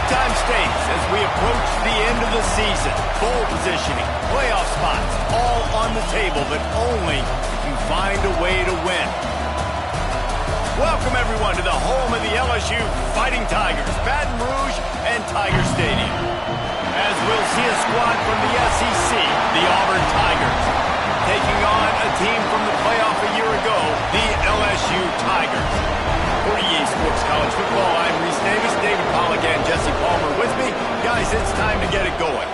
Big-time stakes as we approach the end of the season. Bowl positioning, playoff spots, all on the table, but only if you find a way to win. Welcome, everyone, to the home of the LSU Fighting Tigers, Baton Rouge and Tiger Stadium. As we'll see a squad from the SEC, the Auburn Tigers, taking on a team from the playoff a year ago, the LSU Tigers. For EA Sports College Football, I'm Reese Davis, David Pollack, and Jesse Palmer with me. Guys, it's time to get it going.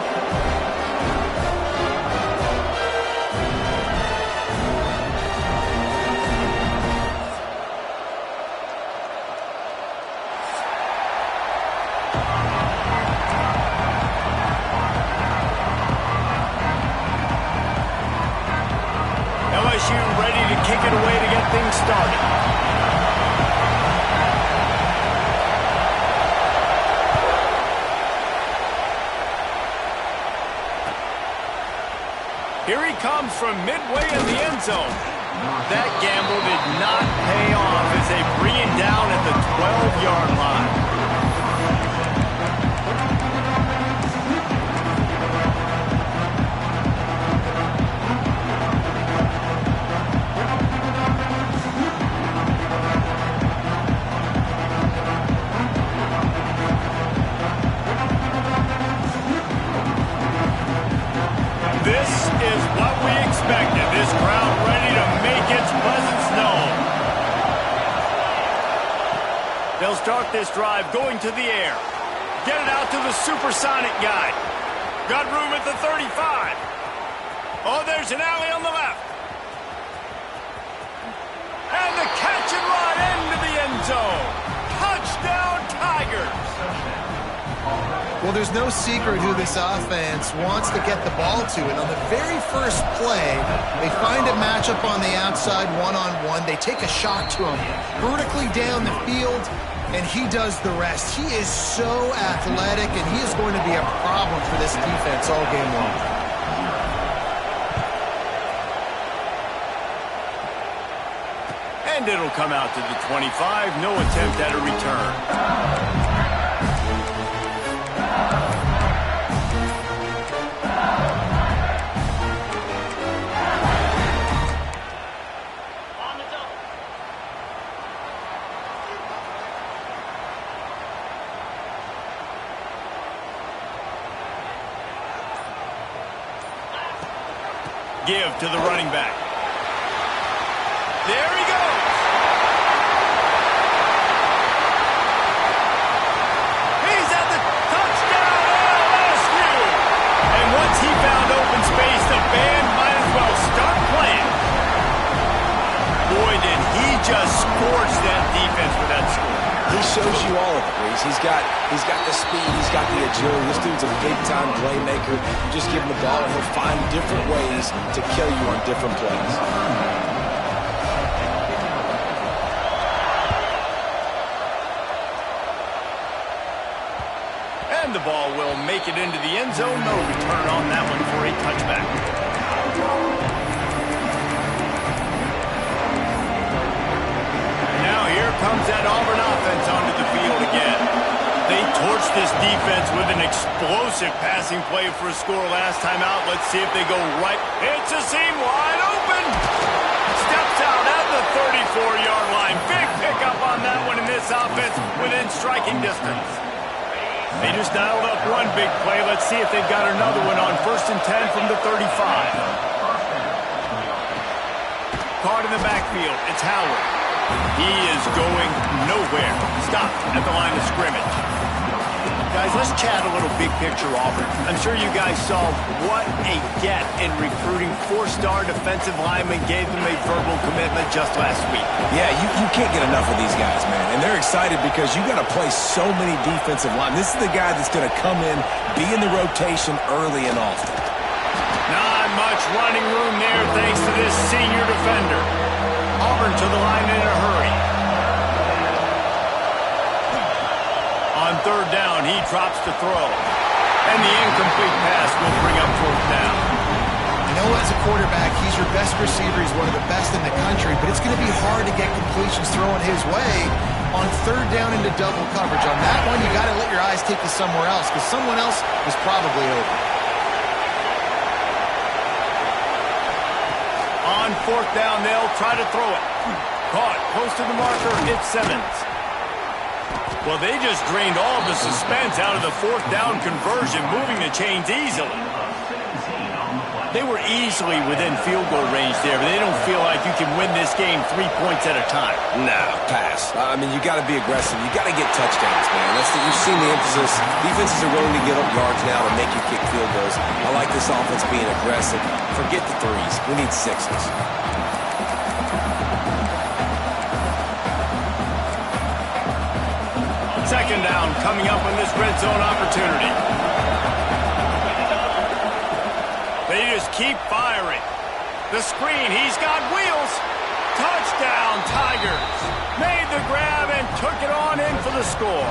LSU ready to kick it away to get things started. Here he comes from midway in the end zone. That gamble did not pay off as they bring it down at the 12-yard line. This is what we expected. This crowd ready to make its presence known. They'll start this drive going to the air. Get it out to the supersonic guy. Got room at the 35. Oh, there's an alley on the left. And the catch and run into the end zone. Touchdown, Tigers. Well, there's no secret who this offense wants to get the ball to. And on the very first play, they find a matchup on the outside one-on-one. They take a shot to him vertically down the field, and he does the rest. He is so athletic, and he is going to be a problem for this defense all game long. And it'll come out to the 25. No attempt at a return. Give to the running back. There he goes. He's at the touchdown LSU. And once he found open space, the band might as well start playing. Boy, did he just scorch that defense with that score. He shows you all of it, Reese. He's got the speed, he's got the agility. This dude's a big-time playmaker. You just give him the ball, and he'll find different ways to kill you on different plays. And the ball will make it into the end zone. No return on that one for a touchback. Now here comes that Auburn offense onto the field again. They torched this defense with an explosive passing play for a score last time out. Let's see if they go right. It's a seam wide open. Steps out at the 34-yard line. Big pickup on that one in this offense within striking distance. They just dialed up one big play. Let's see if they've got another one on 1st and 10 from the 35. Caught in the backfield. It's Howard. He is going nowhere. Stopped at the line of scrimmage. Guys, let's chat a little big picture Auburn. I'm sure you guys saw what a get in recruiting. 4-star defensive linemen gave them a verbal commitment just last week. Yeah, you can't get enough of these guys, man. And they're excited because you got to play so many defensive linemen. This is the guy that's going to come in, be in the rotation early and often. Not much running room there thanks to this senior defender. Auburn to the line in a hurry. On 3rd down, he drops to throw. And the incomplete pass will bring up 4th down. You know, as a quarterback, he's your best receiver. He's one of the best in the country, but it's going to be hard to get completions thrown his way on third down into double coverage. On that one, you got to let your eyes take you somewhere else because someone else is probably open. On fourth down, they'll try to throw it. Caught close to the marker, it's Simmons. Well, they just drained all the suspense out of the fourth down conversion, moving the chains easily. They were easily within field goal range there, but they don't feel like you can win this game 3 points at a time. Nah, pass. I mean, you got to be aggressive. You got to get touchdowns, man. You've seen the emphasis. Defenses are willing to give up yards now to make you kick field goals. I like this offense being aggressive. Forget the threes. We need sixes. Second down coming up on this red zone opportunity. They just keep firing. The screen, he's got wheels. Touchdown, Tigers. Made the grab and took it on in for the score.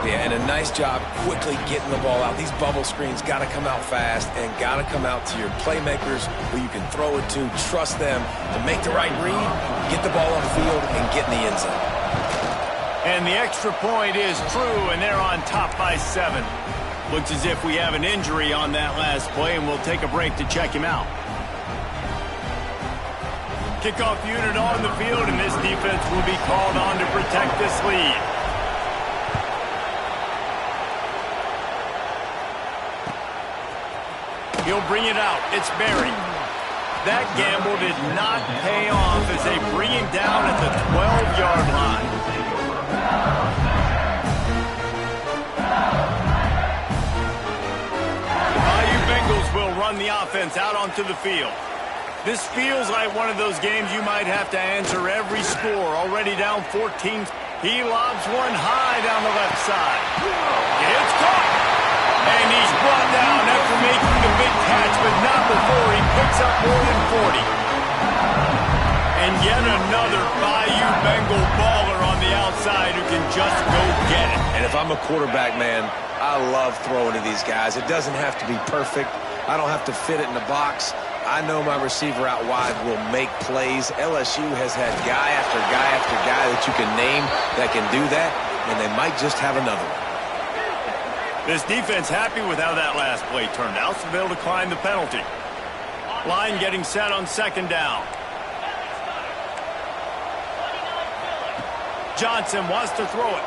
Yeah, and a nice job quickly getting the ball out. These bubble screens got to come out fast and got to come out to your playmakers who you can throw it to. Trust them to make the right read, get the ball upfield, and get in the end zone. And the extra point is true, and they're on top by 7. Looks as if we have an injury on that last play, and we'll take a break to check him out. Kickoff unit on the field, and this defense will be called on to protect this lead. He'll bring it out. It's Barry. That gamble did not pay off as they bring him down at the 12-yard line. Will run the offense out onto the field. This feels like one of those games you might have to answer every score. Already down 14. He lobs one high down the left side. It's caught. And he's brought down after making the big catch, but not before he picks up more than 40. And yet another Bayou Bengal baller on the outside who can just go get it. And if I'm a quarterback, man, I love throwing to these guys. It doesn't have to be perfect. I don't have to fit it in the box. I know my receiver out wide will make plays. LSU has had guy after guy after guy that you can name that can do that, and they might just have another one. This defense happy with how that last play turned out, so they'll decline the penalty. Line getting set on second down. Johnson wants to throw it.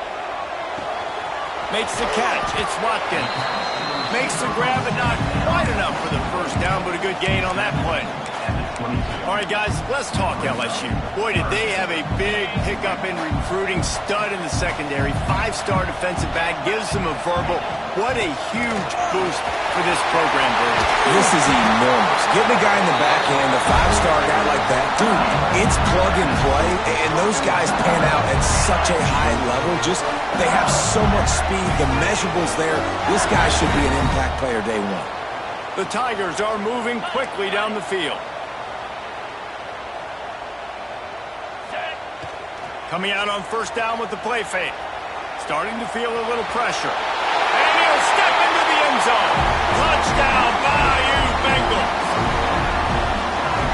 Makes the catch. It's Watkins. Makes the grab, but not quite enough for the first down, but a good gain on that play. All right, guys, let's talk LSU. Boy, did they have a big pickup in recruiting. Stud in the secondary. 5-star defensive back. Gives them a verbal. What a huge boost for this program, Bird. This is enormous. Getting a guy in the back end, a 5-star guy like that, dude, it's plug and play, and those guys pan out at such a high level. Just, they have so much speed. The measurables there. This guy should be an impact player day one. The Tigers are moving quickly down the field. Coming out on first down with the play fake. Starting to feel a little pressure. And he'll step into the end zone. Touchdown, Bayou Bengals.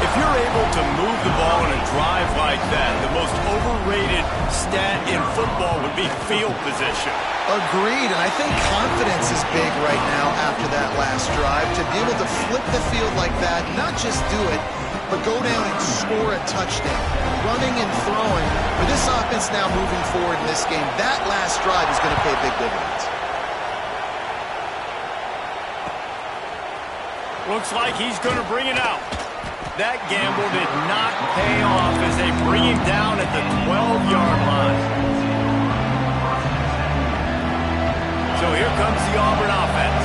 If you're able to move the ball in a drive like that, the most overrated stat in football would be field position. Agreed, and I think confidence is big right now after that last drive. To be able to flip the field like that, not just do it, but go down and score a touchdown. Running and throwing. For this offense now moving forward in this game, that last drive is going to pay big dividends. Looks like he's going to bring it out. That gamble did not pay off as they bring him down at the 12-yard line. So here comes the Auburn offense.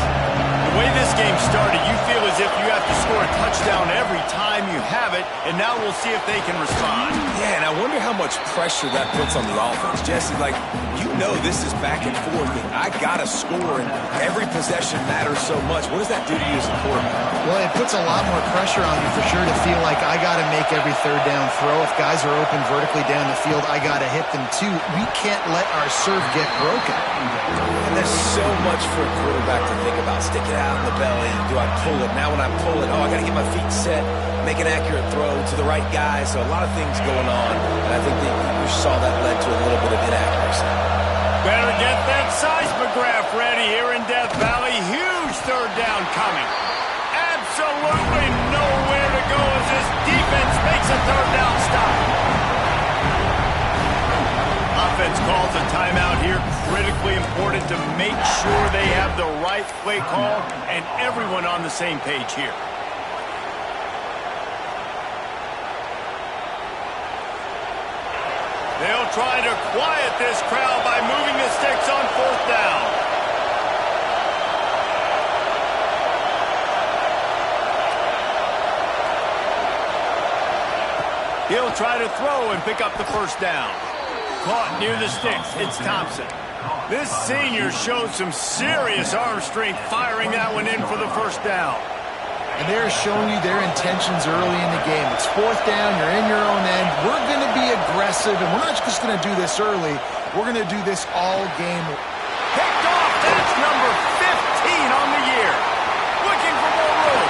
The way this game started, you feel as if you have to score a touchdown every time you have it, and now we'll see if they can respond. Yeah, and I wonder how much pressure that puts on the offense. Jesse, like, you know this is back and forth. I got to score, and every possession matters so much. What does that do to you as a quarterback? Well, it puts a lot more pressure on you for sure to feel like I got to make every third down throw. If guys are open vertically down the field, I got to hit them too. We can't let our serve get broken. And there's so much for a quarterback to think about. Stick it out in the belly. Do I pull it. Now when I pull it, I got to get my feet set, make an accurate throw to the right guy. So a lot of things going on, and I think that you saw that led to a little bit of inaccuracy. Better get that seismograph ready here in Death Valley. Huge third down coming. Absolutely nowhere to go as this defense makes a third down stop. Offense calls a timeout here. Critically important to make sure they have the right play call and everyone on the same page here. They'll try to quiet this crowd by moving the sticks on fourth down. He'll try to throw and pick up the first down. Caught near the sticks. It's Thompson. This senior showed some serious arm strength firing that one in for the first down. And they're showing you their intentions early in the game. It's fourth down, you're in your own end. We're going to be aggressive, and we're not just going to do this early. We're going to do this all game. Picked off, that's number 15 on the year. Looking for more room.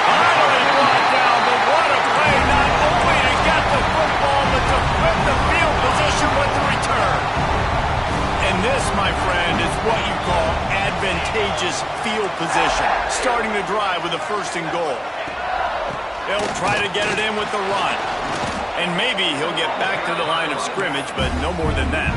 Finally brought down, but what a play, not only to get the football, but to flip the field position with the return. And this, my friend, is what you call advantageous field position, starting the drive with a first and goal. They'll try to get it in with the run. And maybe he'll get back to the line of scrimmage, but no more than that.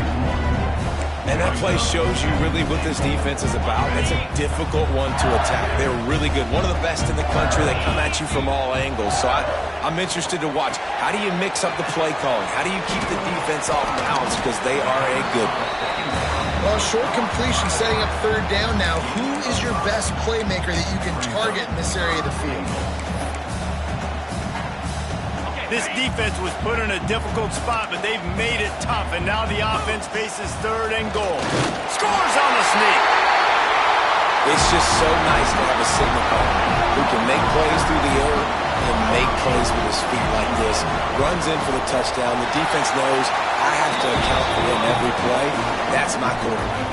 And that play shows you really what this defense is about. It's a difficult one to attack. They're really good. One of the best in the country. They come at you from all angles. So I'm interested to watch. How do you mix up the play calling? How do you keep the defense off balance? Because they are a good one. Well, short completion setting up third down now. Who is your best playmaker that you can target in this area of the field? This defense was put in a difficult spot, but they've made it tough, and now the offense faces third and goal. Scores on the sneak. It's just so nice to have a signal caller who can make plays through the air and make plays with his feet like this. Runs in for the touchdown. The defense knows I have to account for him every play. That's my quarterback.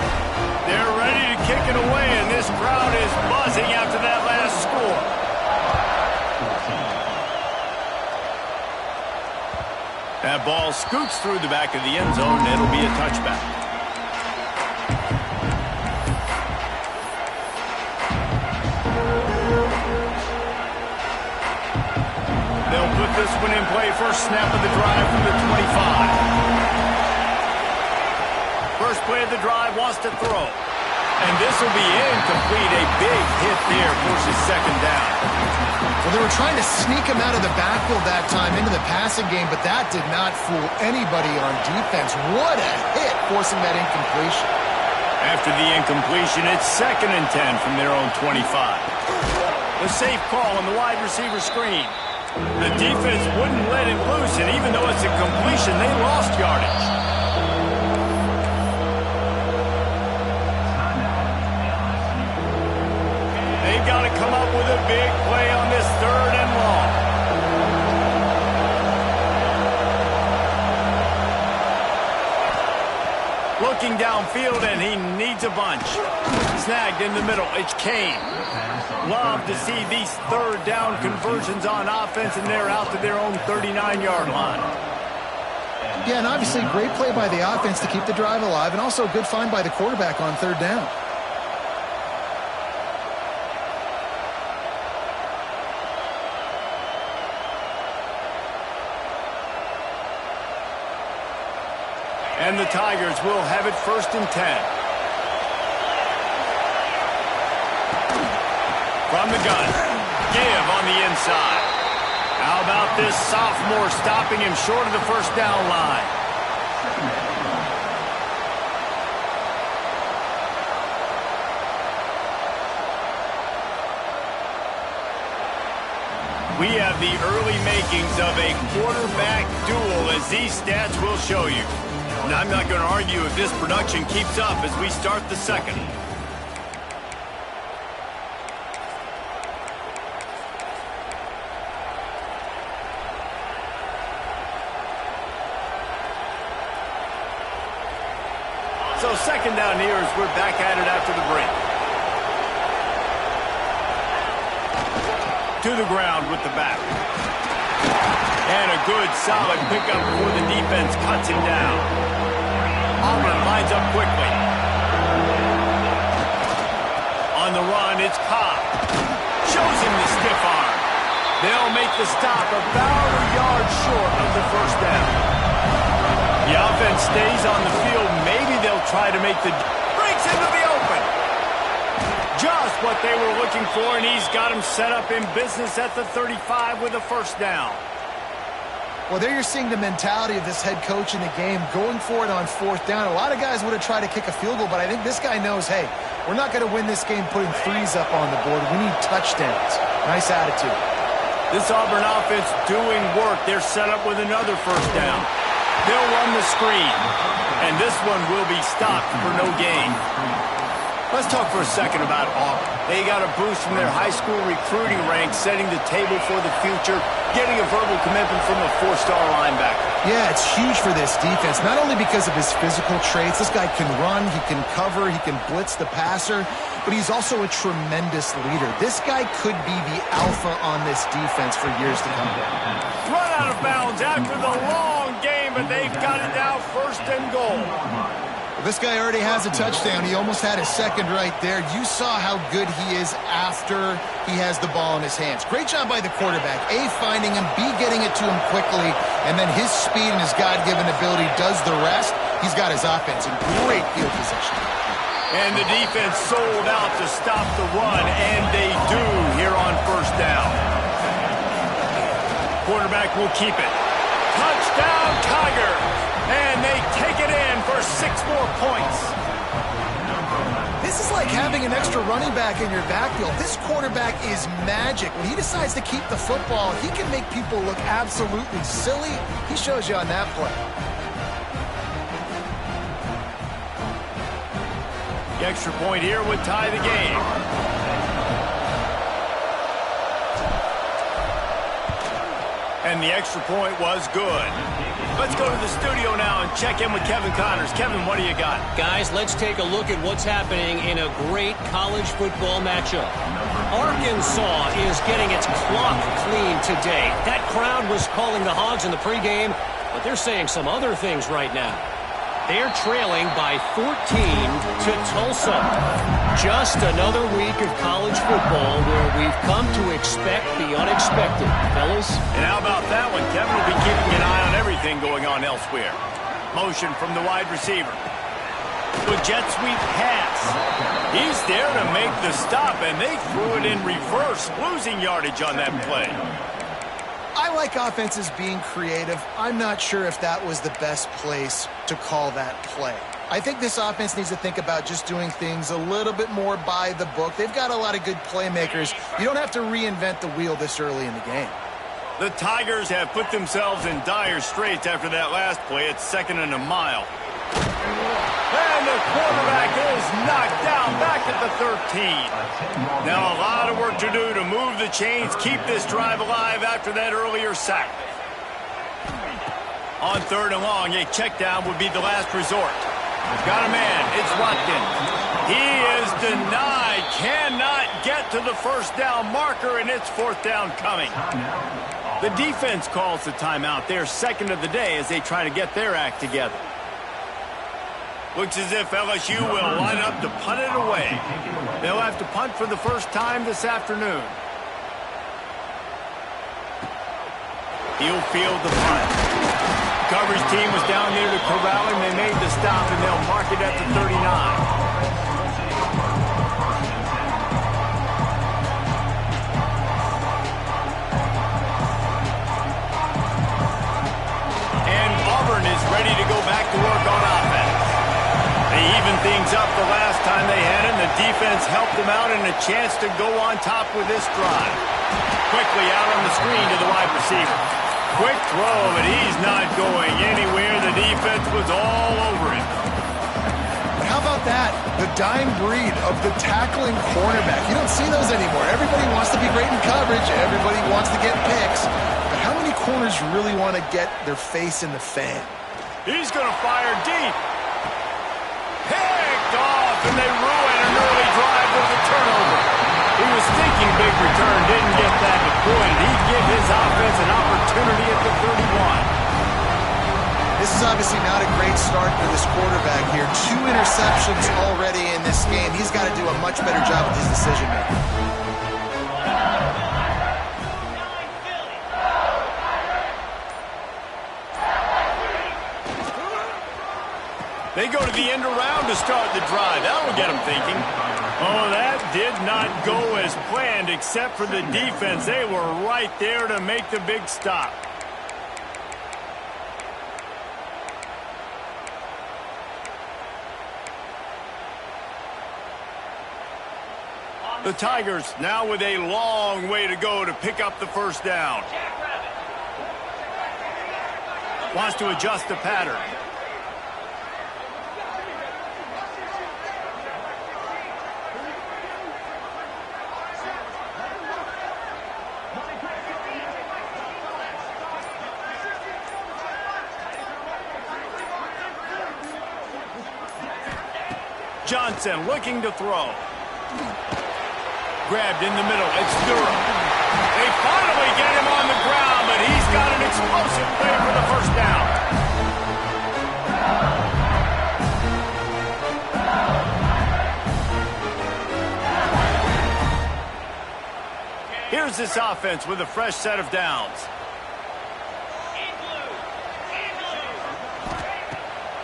They're ready to kick it away, and this crowd is buzzing after that last score. That ball scoots through the back of the end zone, and it'll be a touchback. They'll put this one in play. First snap of the drive from the 25. First play of the drive, wants to throw. And this will be incomplete. A big hit there, forces second down. Well, they were trying to sneak him out of the backfield that time into the passing game, but that did not fool anybody on defense. What a hit, forcing that incompletion. After the incompletion, it's 2nd and 10 from their own 25. The safe call on the wide receiver screen. The defense wouldn't let it loose, and even though it's a completion, they lost yardage. They've got to come up with a big play on this third and long. Looking downfield, and he needs a bunch. Snagged in the middle. It's Kane. Love to see these third down conversions on offense, and they're out to their own 39-yard line. Yeah, and obviously great play by the offense to keep the drive alive, and also a good find by the quarterback on third down. And the Tigers will have it 1st and 10. From the gun. Give on the inside. How about this sophomore stopping him short of the first down line? We have the early makings of a quarterback duel, as these stats will show you. And I'm not going to argue if this production keeps up as we start the second. So 2nd down here as we're back at it after the break. to the ground with the back. And a good, solid pickup before the defense cuts him down. Auburn lines up quickly. On the run, it's Cobb. Shows him the stiff arm. They'll make the stop about a yard short of the first down. The offense stays on the field. Maybe they'll try to make the... Breaks into the open. Just what they were looking for, and he's got him set up in business at the 35 with a first down. Well, there you're seeing the mentality of this head coach in the game, going for it on fourth down. A lot of guys would have tried to kick a field goal, but I think this guy knows, hey, we're not going to win this game putting threes up on the board. We need touchdowns. Nice attitude. This Auburn offense doing work. They're set up with another first down. They'll run the screen, and this one will be stopped for no gain. Let's talk for a second about Auburn. They got a boost from their high school recruiting ranks, setting the table for the future, getting a verbal commitment from a four-star linebacker. Yeah, it's huge for this defense, not only because of his physical traits. This guy can run, he can cover, he can blitz the passer, but he's also a tremendous leader. This guy could be the alpha on this defense for years to come. Run out of bounds after the long game, but they've got it now first and goal. This guy already has a touchdown. He almost had a second right there. You saw how good he is after he has the ball in his hands. Great job by the quarterback. A, finding him, B, getting it to him quickly, and then his speed and his God-given ability does the rest. He's got his offense in great field position. And the defense sold out to stop the run, and they do here on first down. Quarterback will keep it. Touchdown, Tigers! And they take it in for 6 more points. This is like having an extra running back in your backfield. This quarterback is magic. When he decides to keep the football, he can make people look absolutely silly. He shows you on that play. The extra point here would tie the game. And the extra point was good. Let's go to the studio now and check in with Kevin Connors. Kevin, what do you got? Guys, let's take a look at what's happening in a great college football matchup. Arkansas is getting its clock cleaned today. That crowd was calling the Hogs in the pregame, but they're saying some other things right now. They're trailing by 14 to Tulsa. Just another week of college football where we've come to expect the unexpected, fellas. And how about that one? Kevin will be keeping an eye on everything going on elsewhere. Motion from the wide receiver. The jet sweep pass. He's there to make the stop, and they threw it in reverse, losing yardage on that play. I like offenses being creative. I'm not sure if that was the best place to call that play. I think this offense needs to think about just doing things a little bit more by the book. They've got a lot of good playmakers. You don't have to reinvent the wheel this early in the game. The Tigers have put themselves in dire straits after that last play. It's 2nd and a mile. And the quarterback is knocked down back at the 13. Now a lot of work to do to move the chains, keep this drive alive after that earlier sack. On 3rd and long, a check down would be the last resort. Got a man. It's Watkins. He is denied. Cannot get to the first down marker, and it's 4th down coming. The defense calls the timeout. They're 2nd of the day as they try to get their act together. Looks as if LSU will line up to punt it away. They'll have to punt for the first time this afternoon. He'll field the punt. Coverage team was down there to corral him. They made the stop, and they'll mark it at the 39. And Auburn is ready to go back to work on offense. They evened things up the last time they had him. The defense helped them out and a chance to go on top with this drive. Quickly out on the screen to the wide receiver. Quick throw, but he's not going anywhere. The defense was all over him. How about that? The dying breed of the tackling cornerback. You don't see those anymore. Everybody wants to be great in coverage. Everybody wants to get picks. But how many corners really want to get their face in the fan? He's going to fire deep. Picked off, and they ruin an early drive with a turnover. He was thinking big return didn't get that deployed. He'd give his offense an opportunity at the 31. This is obviously not a great start for this quarterback here. 2 interceptions already in this game. He's got to do a much better job with his decision-making. They go to the end around to start the drive. That will get them thinking. Oh, that did not go as planned, except for the defense. They were right there to make the big stop. The Tigers now with a long way to go to pick up the first down. Wants to adjust the pattern. Johnson looking to throw. Grabbed in the middle. It's Durham. They finally get him on the ground, but he's got an explosive play for the first down. Here's this offense with a fresh set of downs.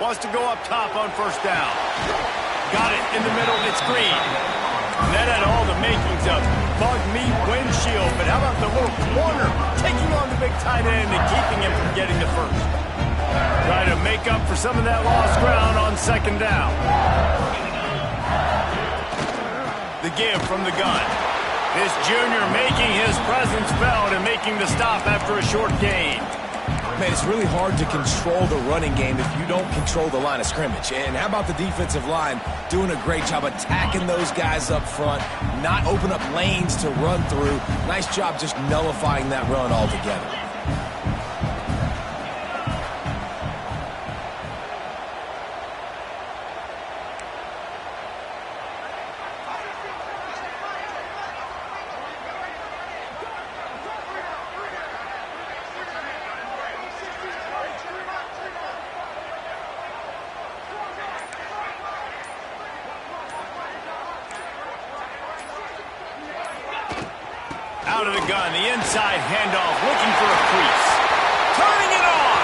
Wants to go up top on first down. Got it in the middle. It's Green. That had all the makings of bug meat windshield, but how about the little corner taking on the big tight end and keeping him from getting the first? Try to make up for some of that lost ground on second down. The give from the gun. This junior making his presence felt and making the stop after a short gain. Man, it's really hard to control the running game if you don't control the line of scrimmage. And how about the defensive line doing a great job attacking those guys up front, not open up lanes to run through. Nice job just nullifying that run altogether. Out of the gun, the inside handoff, looking for a crease. Turning it on.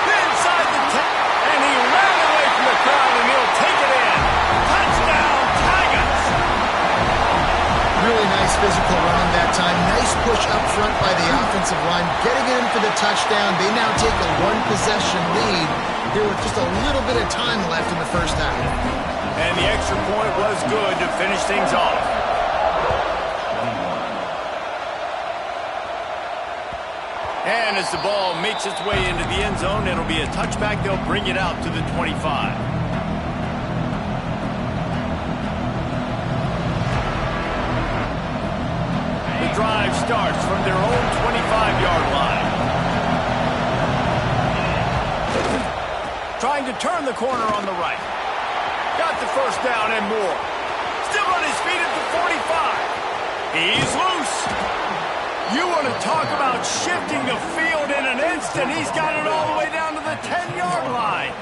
Inside the 10, and he ran away from the crowd, and he'll take it in. Touchdown, Tigers! Really nice physical run that time. Nice push up front by the offensive line, getting in for the touchdown. They now take a 1-possession lead here with just a little bit of time left in the first half. And the extra point was good to finish things off. And as the ball makes its way into the end zone, it'll be a touchback. They'll bring it out to the 25. The drive starts from their own 25-yard line. Trying to turn the corner on the right. Got the first down and more. Still on his feet at the 45. He's loose. You want to talk about shifting the field in an instant. He's got it all the way down to the 10-yard line.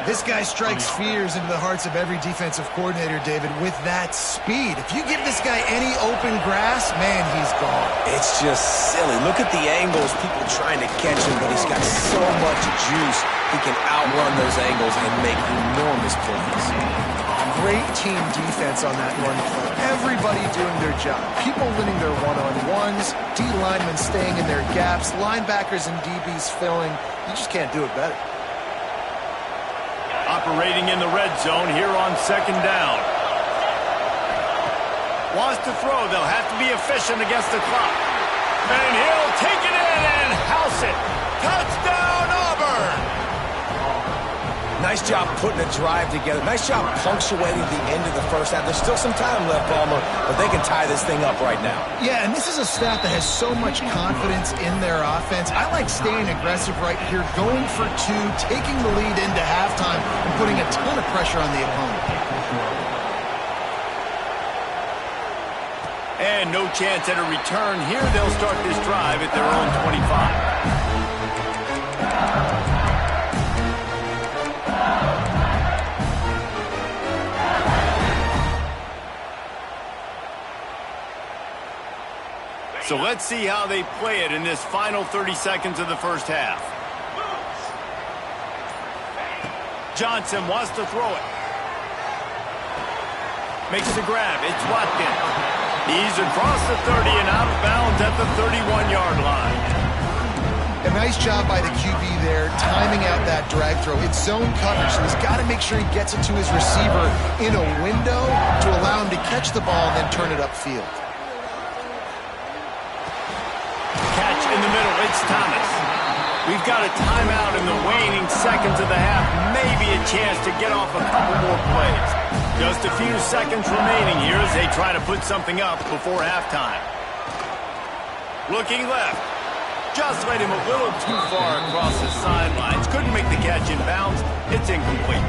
This guy strikes fears into the hearts of every defensive coordinator, David, with that speed. If you give this guy any open grass, man, he's gone. It's just silly. Look at the angles, people trying to catch him, but he's got so much juice. He can outrun those angles and make enormous plays. Great team defense on that run play. Everybody doing their job. People winning their one-on-ones, D-linemen staying in their gaps, linebackers and DBs filling. You just can't do it better. Operating in the red zone here on second down. Wants to throw. They'll have to be efficient against the clock. And he'll take it in and house it. Touchdown, Auburn! Nice job putting a drive together. Nice job punctuating the end of the first half. There's still some time left, Palmer, but they can tie this thing up right now. Yeah, and this is a staff that has so much confidence in their offense. I like staying aggressive right here, going for 2, taking the lead into halftime, and putting a ton of pressure on the opponent. And no chance at a return here. They'll start this drive at their own 25. So let's see how they play it in this final 30 seconds of the first half. Johnson wants to throw it. Makes the grab. It's Watkins. He's across the 30 and out of bounds at the 31-yard line. A nice job by the QB there, timing out that drag throw. It's zone coverage, so he's got to make sure he gets it to his receiver in a window to allow him to catch the ball and then turn it upfield. Catch in the middle. It's Thomas. We've got a timeout in the waning seconds of the half. Maybe a chance to get off a couple more plays. Just a few seconds remaining here as they try to put something up before halftime. Looking left. Just led him a little too far across the sidelines. Couldn't make the catch in bounds. It's incomplete.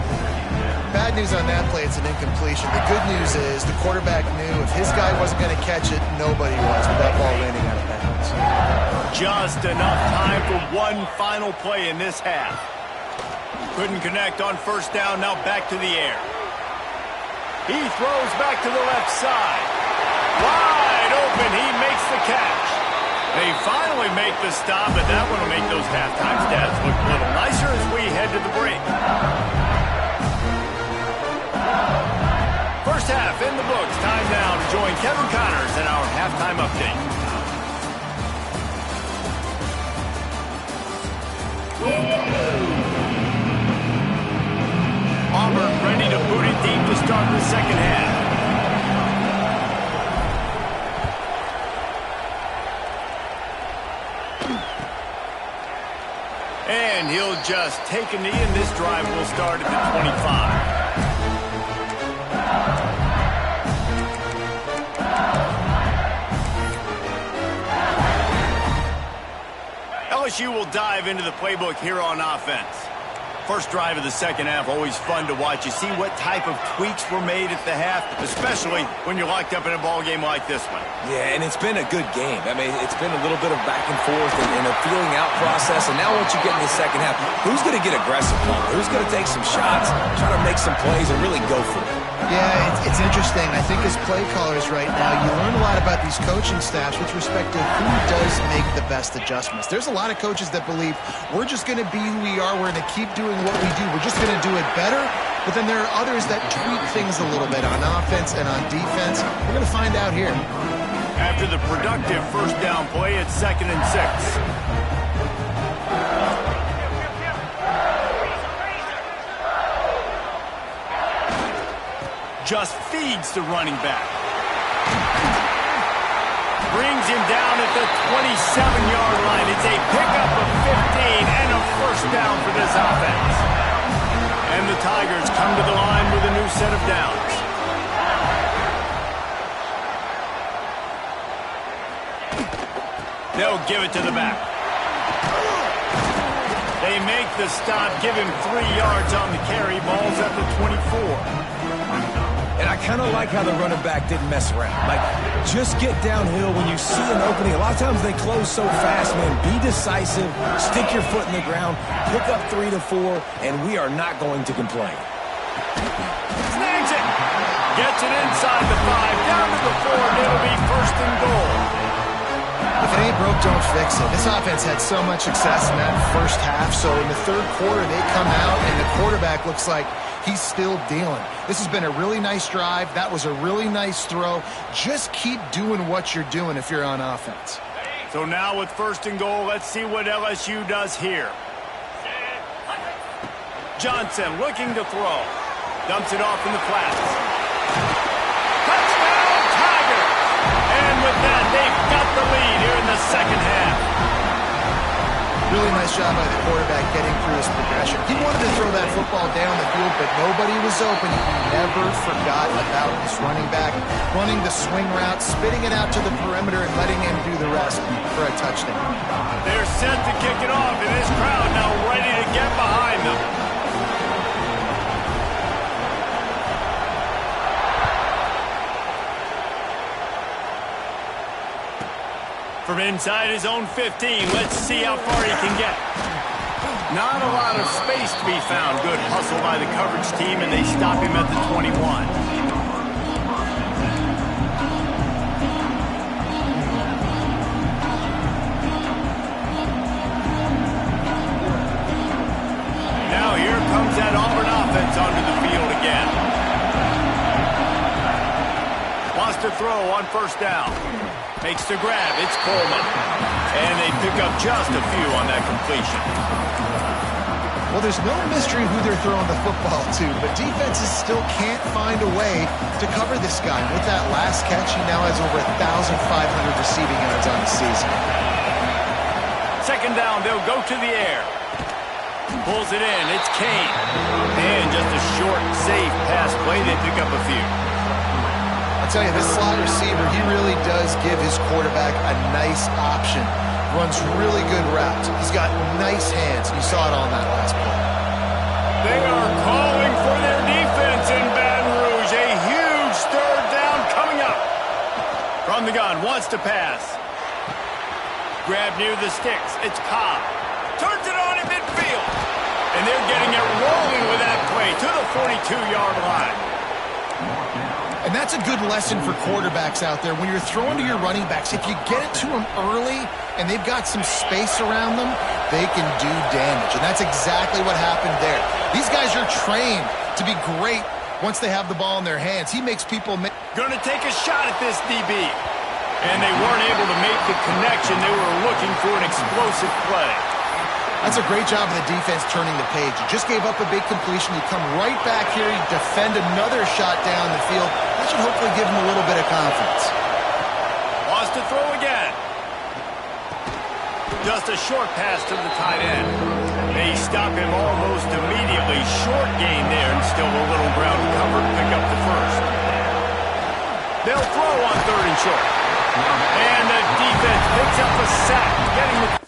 Bad news on that play, it's an incompletion. The good news is the quarterback knew if his guy wasn't going to catch it, nobody was with that ball landing out of bounds. Just enough time for one final play in this half. Couldn't connect on first down, now back to the air. He throws back to the left side. Wide open, he makes the catch. They finally make the stop, and that one will make those halftime stats look a little nicer as we head to the break. First half in the books. Time now to join Kevin Connors in our halftime update. Auburn ready to boot it deep to start the second half. And he'll just take a knee, and this drive will start at the 25. LSU will dive into the playbook here on offense. First drive of the second half, always fun to watch. You see what type of tweaks were made at the half, especially when you're locked up in a ball game like this one. Yeah, and it's been a good game. I mean, it's been a little bit of back and forth and a feeling out process. And now once you get in the second half, who's going to get aggressive? Who's going to take some shots, try to make some plays, and really go for it? Yeah, it's interesting. I think as play callers right now, you learn a lot about these coaching staffs with respect to who does make the best adjustments. There's a lot of coaches that believe we're just going to be who we are. We're going to keep doing what we do. We're just going to do it better. But then there are others that tweak things a little bit on offense and on defense. We're going to find out here. After the productive first down play, it's 2nd and 6. Just feeds the running back. Brings him down at the 27-yard line. It's a pickup of 15 and a first down for this offense. And the Tigers come to the line with a new set of downs. They'll give it to the back. They make the stop, give him 3 yards on the carry. Ball's at the 24. And I kind of like how the running back didn't mess around. Like, just get downhill when you see an opening. A lot of times they close so fast, man. Be decisive, stick your foot in the ground, pick up 3 to 4, and we are not going to complain. Snags it. Gets it inside the 5, down to the 4, and it'll be 1st and goal. If it ain't broke, don't fix it. This offense had so much success in that first half, so in the third quarter they come out and the quarterback looks like he's still dealing. This has been a really nice drive. That was a really nice throw. Just keep doing what you're doing if you're on offense. So now with 1st and goal, let's see what LSU does here. Johnson looking to throw. Dumps it off in the flats. Touchdown, Tiger! And with that, they've got the lead here in the second half. Really nice job by the quarterback getting through his progression. He wanted to throw that football down the field, but nobody was open. He never forgot about his running back, running the swing route, spitting it out to the perimeter, and letting him do the rest for a touchdown. They're set to kick it off, and this crowd now ready to get behind them. From inside his own 15, let's see how far he can get. Not a lot of space to be found. Good hustle by the coverage team, and they stop him at the 21. Now here comes that Auburn offense onto the field again. Wants to throw on first down. Makes the grab. It's Coleman. And they pick up just a few on that completion. Well, there's no mystery who they're throwing the football to, but defenses still can't find a way to cover this guy. With that last catch, he now has over 1,500 receiving yards on the season. Second down, they'll go to the air. Pulls it in. It's Kane. And just a short, safe pass play. They pick up a few. I'll tell you, this slot receiver, he really does give his quarterback a nice option. Runs really good routes. He's got nice hands. You saw it on that last play. They are calling for their defense in Baton Rouge. A huge third down coming up. From the gun, wants to pass. Grab near the sticks. It's Cobb. Turns it on in midfield. And they're getting it rolling with that play to the 42-yard line. And that's a good lesson for quarterbacks out there. When you're throwing to your running backs, if you get it to them early and they've got some space around them, they can do damage. And that's exactly what happened there. These guys are trained to be great once they have the ball in their hands. He makes people... Going to take a shot at this DB. And they weren't able to make the connection. They were looking for an explosive play. That's a great job of the defense turning the page. You just gave up a big completion. You come right back here. You defend another shot down the field. That should hopefully give them a little bit of confidence. Wants to throw again. Just a short pass to the tight end. They stop him almost immediately. Short gain there and still a little ground covered. Pick up the first. They'll throw on third and short. And the defense picks up a sack. Getting the...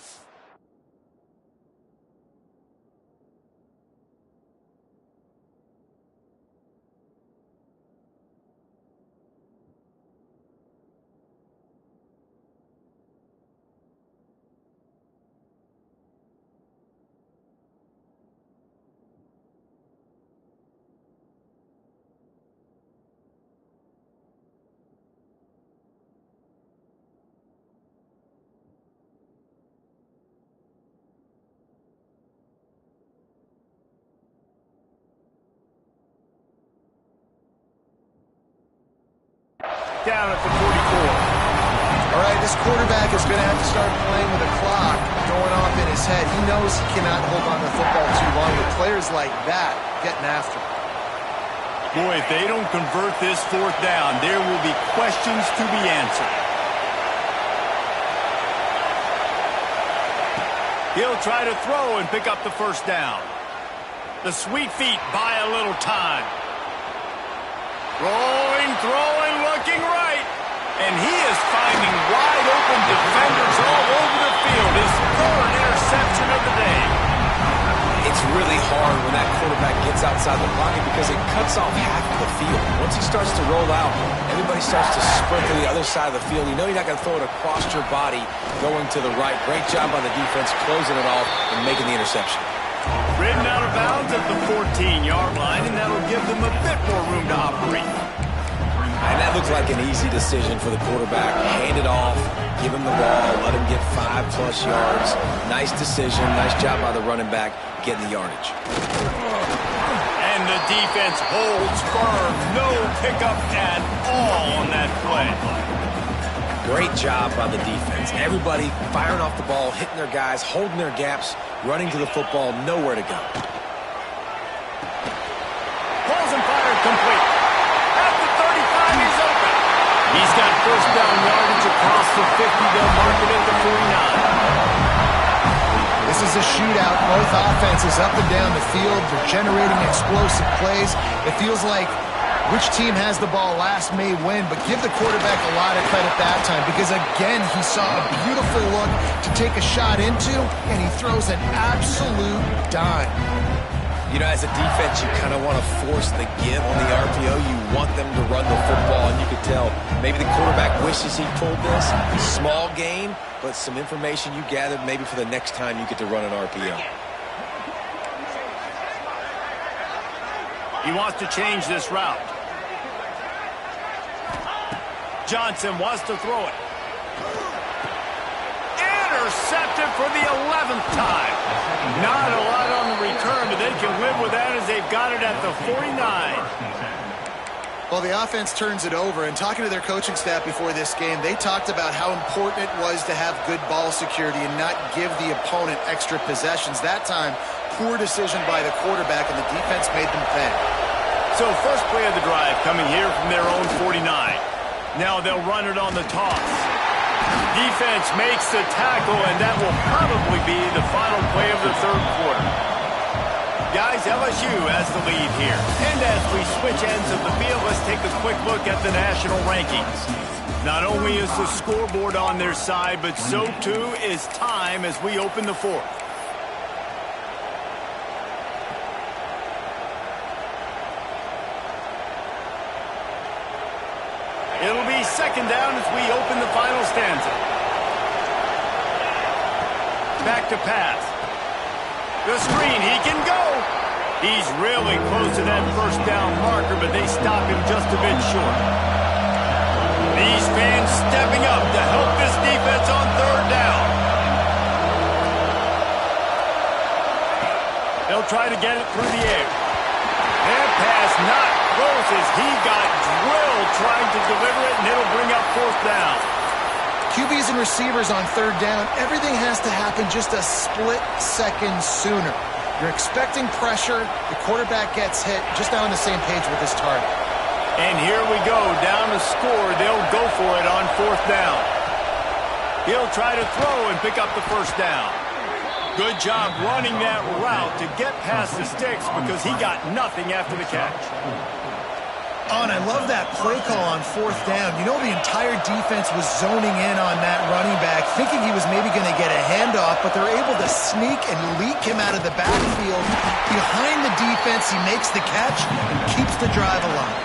Down at the 44. All right, this quarterback is going to have to start playing with a clock going off in his head. He knows he cannot hold on to the football too long with players like that getting after him. Boy, if they don't convert this fourth down, there will be questions to be answered. He'll try to throw and pick up the first down. The sweet feet buy a little time. Rolling, throwing, looking right. And he is finding wide open defenders all over the field. His third interception of the day. It's really hard when that quarterback gets outside the pocket because it cuts off half of the field. Once he starts to roll out, everybody starts to sprint to the other side of the field. You know you're not going to throw it across your body going to the right. Great job on the defense closing it off and making the interception. Ridden out of bounds at the 14-yard line, and that'll give them a bit more room to operate. And that looks like an easy decision for the quarterback. Hand it off, give him the ball, let him get 5+ yards. Nice decision, nice job by the running back getting the yardage. And the defense holds firm. No pickup at all on that play. Great job by the defense. Everybody firing off the ball, hitting their guys, holding their gaps, running to the football, nowhere to go. Pulls and fires complete. At the 35, he's open. He's got first down yardage across the 50. They'll mark it at the 49. This is a shootout. Both offenses up and down the field. They're generating explosive plays. It feels like which team has the ball last may win, but give the quarterback a lot of credit that time because, again, he saw a beautiful look to take a shot into, and he throws an absolute dime. You know, as a defense, you kind of want to force the give on the RPO. You want them to run the football, and you could tell maybe the quarterback wishes he pulled this. Small gain, but some information you gathered maybe for the next time you get to run an RPO. He wants to change this route. Johnson wants to throw it. Intercepted for the 11th time. Not a lot on the return, but they can live with that as they've got it at the 49. Well, the offense turns it over, and talking to their coaching staff before this game, they talked about how important it was to have good ball security and not give the opponent extra possessions. That time, poor decision by the quarterback, and the defense made them pay. So first play of the drive coming here from their own 49. Now they'll run it on the toss. Defense makes the tackle, and that will probably be the final play of the third quarter. Guys, LSU has the lead here. And as we switch ends of the field, let's take a quick look at the national rankings. Not only is the scoreboard on their side, but so too is time as we open the fourth. It'll be second down as we open the final stanza. Back to pass. The screen, he can go. He's really close to that first down marker, but they stop him just a bit short. These fans stepping up to help this defense on third down. They'll try to get it through the air. That pass not close as he got drilled trying to deliver it, and it'll bring up fourth down. QBs and receivers on third down, everything has to happen just a split second sooner. You're expecting pressure, the quarterback gets hit, just not on the same page with his target. And here we go, down to score. They'll go for it on fourth down. He'll try to throw and pick up the first down. Good job running that route to get past the sticks because he got nothing after the catch. Oh, and I love that play call on fourth down. You know, the entire defense was zoning in on that running back, thinking he was maybe going to get a handoff, but they're able to sneak and leak him out of the backfield. Behind the defense, he makes the catch and keeps the drive alive.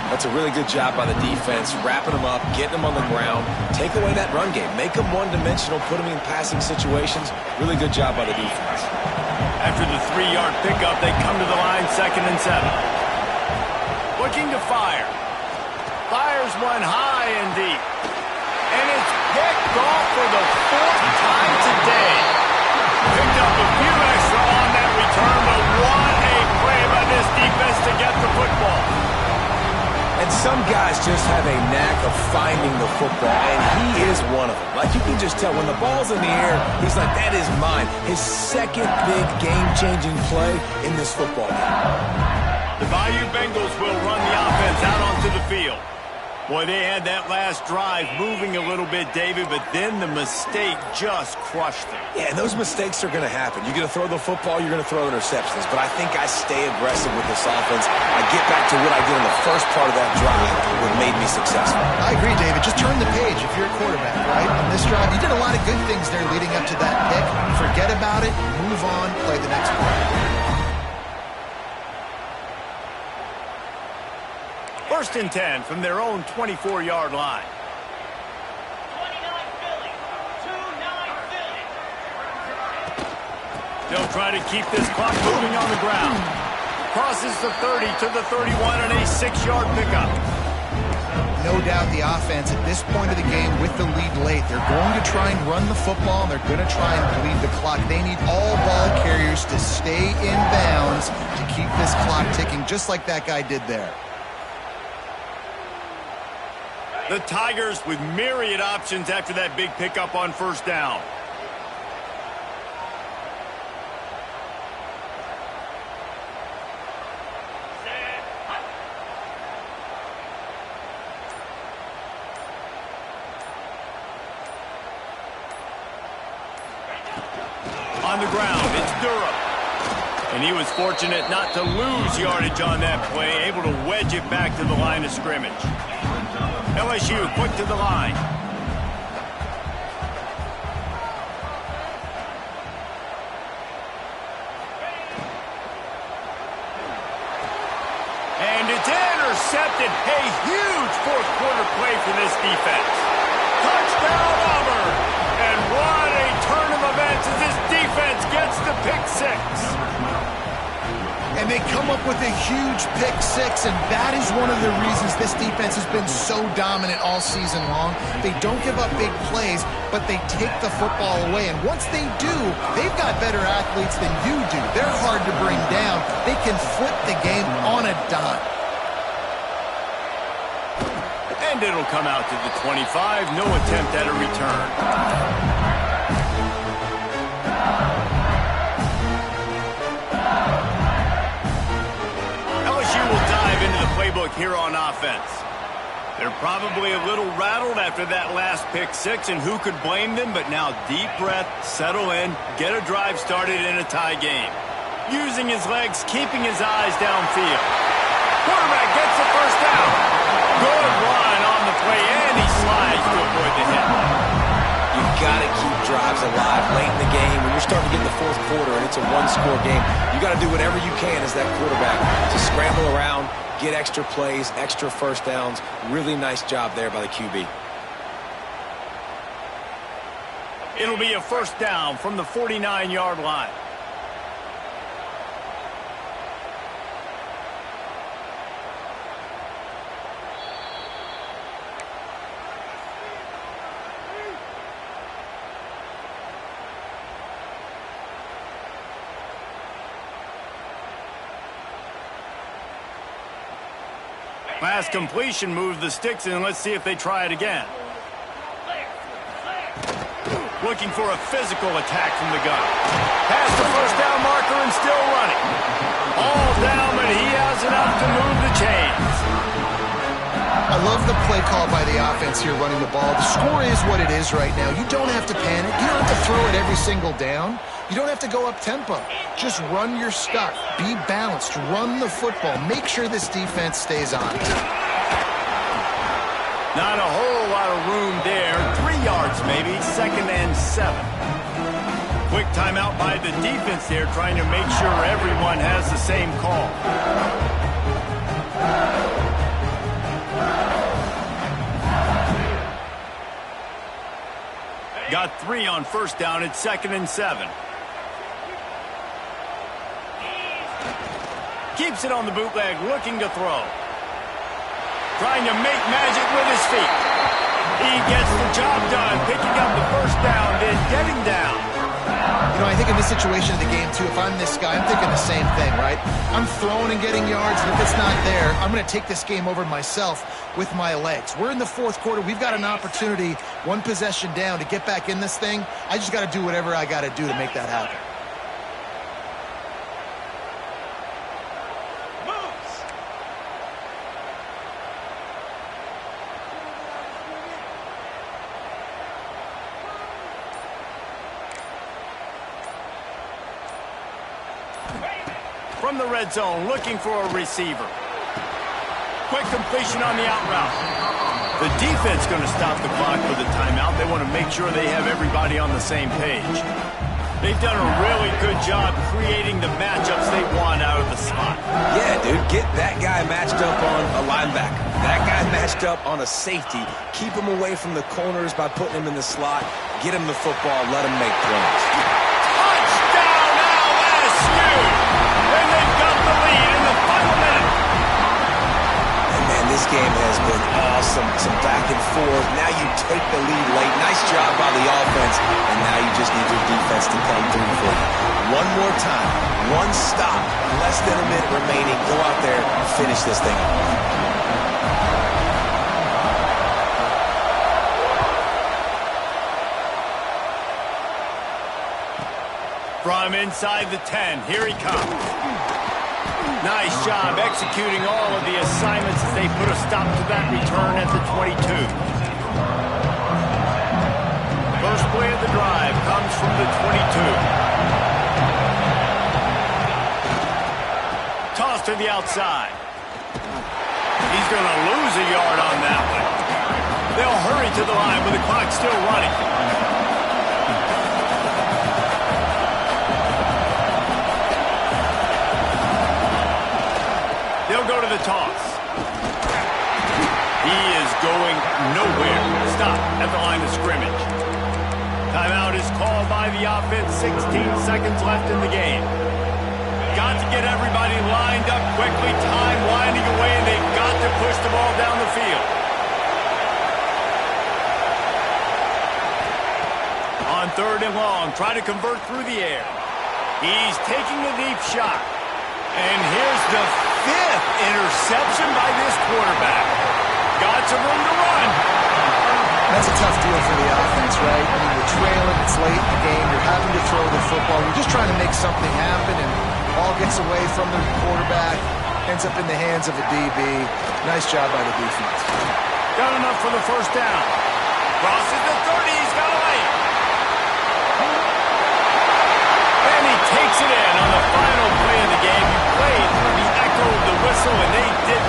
That's a really good job by the defense, wrapping them up, getting them on the ground, take away that run game, make them one-dimensional, put them in passing situations. Really good job by the defense. After the 3-yard pickup, they come to the line, 2nd and 7. Looking to fire. Fires one high and deep. And it's picked off for the 4th time today. Picked up a few extra on that return, but what a play by this defense to get the football. And some guys just have a knack of finding the football, and he is one of them. Like, you can just tell when the ball's in the air, he's like, that is mine. His second big game-changing play in this football game. The Bayou Bengals will run the offense out onto the field. Boy, they had that last drive moving a little bit, David, but then the mistake just crushed them. Yeah, and those mistakes are going to happen. You're going to throw the football, you're going to throw interceptions. But I think I stay aggressive with this offense. I get back to what I did in the first part of that drive, what made me successful. I agree, David. Just turn the page if you're a quarterback, right? On this drive, you did a lot of good things there leading up to that pick. Forget about it, move on, play the next play. 1st and 10 from their own 24-yard line. 29 Philly. 29 Philly. They'll try to keep this clock moving on the ground. Crosses the 30 to the 31 and a 6-yard pickup. No doubt the offense at this point of the game with the lead late, they're going to try and run the football, and they're going to try and bleed the clock. They need all ball carriers to stay in bounds to keep this clock ticking, just like that guy did there. The Tigers with myriad options after that big pickup on first down. On the ground, it's Durham. And he was fortunate not to lose yardage on that play, able to wedge it back to the line of scrimmage. LSU quick to the line. And it's intercepted. A huge fourth quarter play for this defense. Touchdown, Auburn. And what a turn of events as this defense gets the pick six. And they come up with a huge pick six, and that is one of the reasons this defense has been so dominant all season long. They don't give up big plays, but they take the football away. And once they do, they've got better athletes than you do. They're hard to bring down. They can flip the game on a dime. And it'll come out to the 25. No attempt at a return. Here on offense. They're probably a little rattled after that last pick six, and who could blame them? But now deep breath, settle in, get a drive started in a tie game. Using his legs, keeping his eyes downfield. Quarterback gets the first down. Good run on the play, and he slides to avoid the hit. You've got to keep drives alive late in the game. When you're starting to get in the fourth quarter and it's a one-score game, you got to do whatever you can as that quarterback to scramble around, get extra plays, extra first downs. Really nice job there by the QB. It'll be a first down from the 49-yard line. Last completion moves the sticks in. Let's see if they try it again. Looking for a physical attack from the gun. Past the first down marker and still running. All down, but he has enough to move the chains. I love the play call by the offense here running the ball. The score is what it is right now. You don't have to panic. You don't have to throw it every single down. You don't have to go up tempo. Just run your stuff. Be balanced. Run the football. Make sure this defense stays on. Not a whole lot of room there. 3 yards maybe. 2nd and 7. Quick timeout by the defense there, trying to make sure everyone has the same call. Got 3 on first down. It's 2nd and 7. Keeps it on the bootleg, looking to throw. Trying to make magic with his feet. He gets the job done, picking up the first down, then getting down. You know, I think in this situation of the game, too, if I'm this guy, I'm thinking the same thing, right? I'm throwing and getting yards, and if it's not there, I'm going to take this game over myself with my legs. We're in the fourth quarter. We've got an opportunity, one possession down, to get back in this thing. I just got to do whatever I got to do to make that happen. From the red zone, looking for a receiver. Quick completion on the out route. The defense going to stop the clock with a timeout. They want to make sure they have everybody on the same page. They've done a really good job creating the matchups they want out of the slot. Yeah, dude, get that guy matched up on a linebacker. That guy matched up on a safety. Keep him away from the corners by putting him in the slot. Get him the football. Let him make plays. Touchdown, LSU! And they've got the lead in the final minute. And man, this game has been awesome. Some back and forth. Now you take the lead late. Nice job by the offense. And now you just need your defense to come through for you. One more time. One stop. Less than a minute remaining. Go out there and finish this thing off. From inside the 10, here he comes. Nice job executing all of the assignments as they put a stop to that return at the 22. First play of the drive comes from the 22. Toss to the outside. He's going to lose a yard on that one. They'll hurry to the line with the clock still running. They'll go to the toss. He is going nowhere. Stop at the line of scrimmage. Timeout is called by the offense. 16 seconds left in the game. Got to get everybody lined up quickly. Time winding away, and they've got to push the ball down the field. On 3rd and long, try to convert through the air. He's taking a deep shot. And here's the 5th interception by this quarterback. Got some room to run. That's a tough deal for the offense, right? I mean, you're trailing, it's late in the game, you're having to throw the football, you're just trying to make something happen, and ball gets away from the quarterback, ends up in the hands of a DB. Nice job by the defense. Got enough for the first down. Crosses the 30, he's got a lane. And he takes it in on the final play of the game. He played, he echoed the whistle, and they did